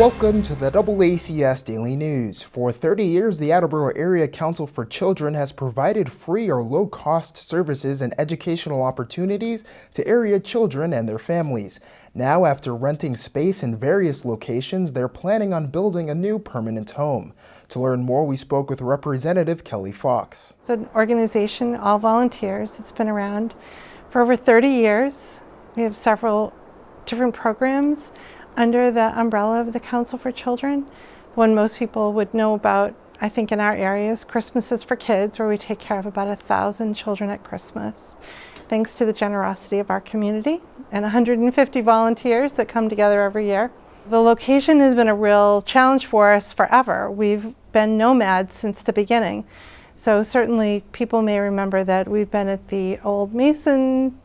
Welcome to the DoubleACS Daily News. For 30 years, the Attleboro Area Council for Children has provided free or low-cost services and educational opportunities to area children and their families. Now, after renting space in various locations, they're planning on building a new permanent home. To learn more, we spoke with Representative Kelly Fox. It's an organization, all volunteers. It's been around for over 30 years. We have several different programs under the umbrella of the Council for Children. One most people would know about, I think, in our area is Christmas is for Kids, where we take care of about 1,000 children at Christmas, thanks to the generosity of our community and 150 volunteers that come together every year. The location has been a real challenge for us forever. We've been nomads since the beginning. So certainly people may remember that we've been at the old Mason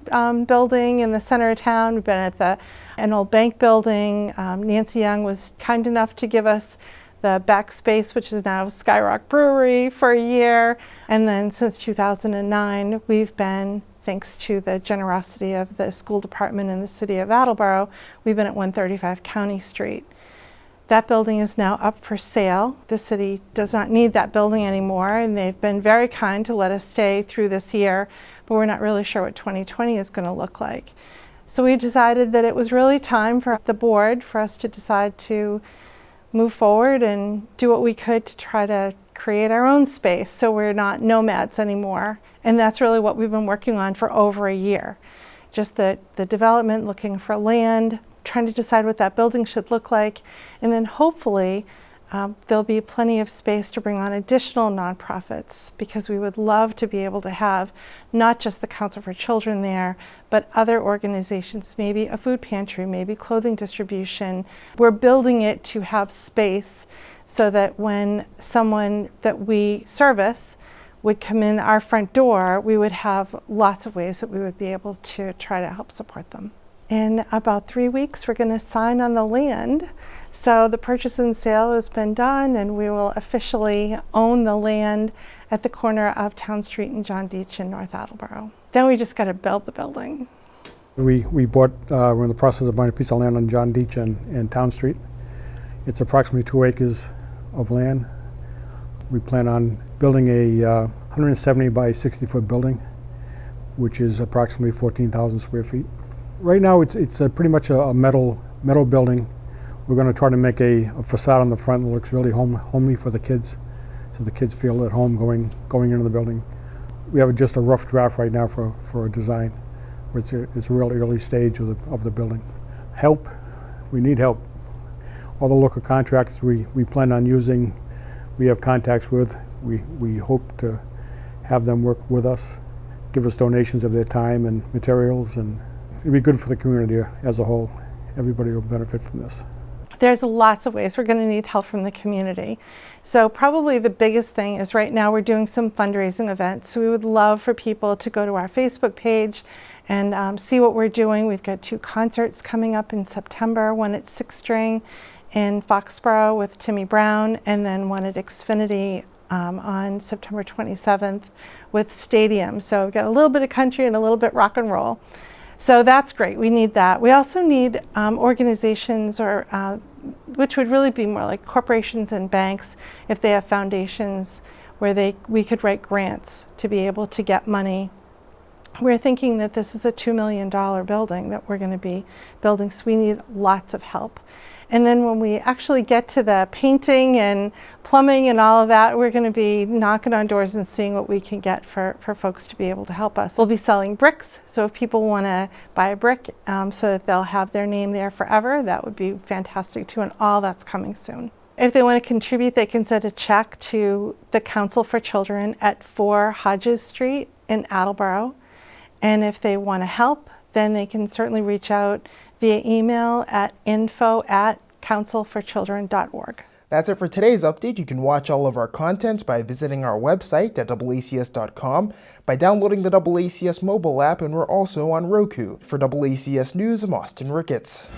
building in the center of town. We've been at an old bank building. Nancy Young was kind enough to give us the back space, which is now Skyrock Brewery, for a year. And then since 2009, we've been, thanks to the generosity of the school department in the city of Attleboro, we've been at 135 County Street. That building is now up for sale. The city does not need that building anymore, and they've been very kind to let us stay through this year, but we're not really sure what 2020 is going to look like. So we decided that it was really time for the board for us to decide to move forward and do what we could to try to create our own space so we're not nomads anymore. And that's really what we've been working on for over a year. Just the development, looking for land, trying to decide what that building should look like, and then hopefully there'll be plenty of space to bring on additional nonprofits, because we would love to be able to have not just the Council for Children there, but other organizations, maybe a food pantry, maybe clothing distribution. We're building it to have space so that when someone that we service would come in our front door, we would have lots of ways that we would be able to try to help support them. In about 3 weeks, we're going to sign on the land. So the purchase and sale has been done, and we will officially own the land at the corner of Town Street and John Deach in North Attleboro. Then we just got to build the building. We're in the process of buying a piece of land on John Deach and Town Street. It's approximately 2 acres of land. We plan on building a 170 by 60 foot building, which is approximately 14,000 square feet. Right now it's pretty much a metal building. We're going to try to make a facade on the front that looks really homely for the kids, so the kids feel at home going into the building. We have just a rough draft right now for a design. It's a real early stage of the building. Help, we need help. All the local contractors we plan on using, we have contacts with. We hope to have them work with us, give us donations of their time and materials, and it'd be good for the community as a whole. Everybody will benefit from this. There's lots of ways we're going to need help from the community. So probably the biggest thing is right now we're doing some fundraising events. So we would love for people to go to our Facebook page and see what we're doing. We've got 2 concerts coming up in September, one at 6 String in Foxborough with Timmy Brown, and then one at Xfinity on September 27th with Stadium. So we've got a little bit of country and a little bit rock and roll. So that's great. We need that. We also need organizations, or which would really be more like corporations and banks, if they have foundations where we could write grants to be able to get money. We're thinking that this is a $2 million building that we're going to be building, so we need lots of help. And then when we actually get to the painting and plumbing and all of that, we're going to be knocking on doors and seeing what we can get for folks to be able to help us. We'll be selling bricks, so if people want to buy a brick so that they'll have their name there forever, that would be fantastic too, and all that's coming soon. If they want to contribute, they can send a check to the Council for Children at 4 Hodges Street in Attleboro. And if they want to help, then they can certainly reach out via email at info@councilforchildren.org. That's it for today's update. You can watch all of our content by visiting our website at DoubleACS.com, by downloading the DoubleACS mobile app, and we're also on Roku. For DoubleACS News, I'm Austin Ricketts.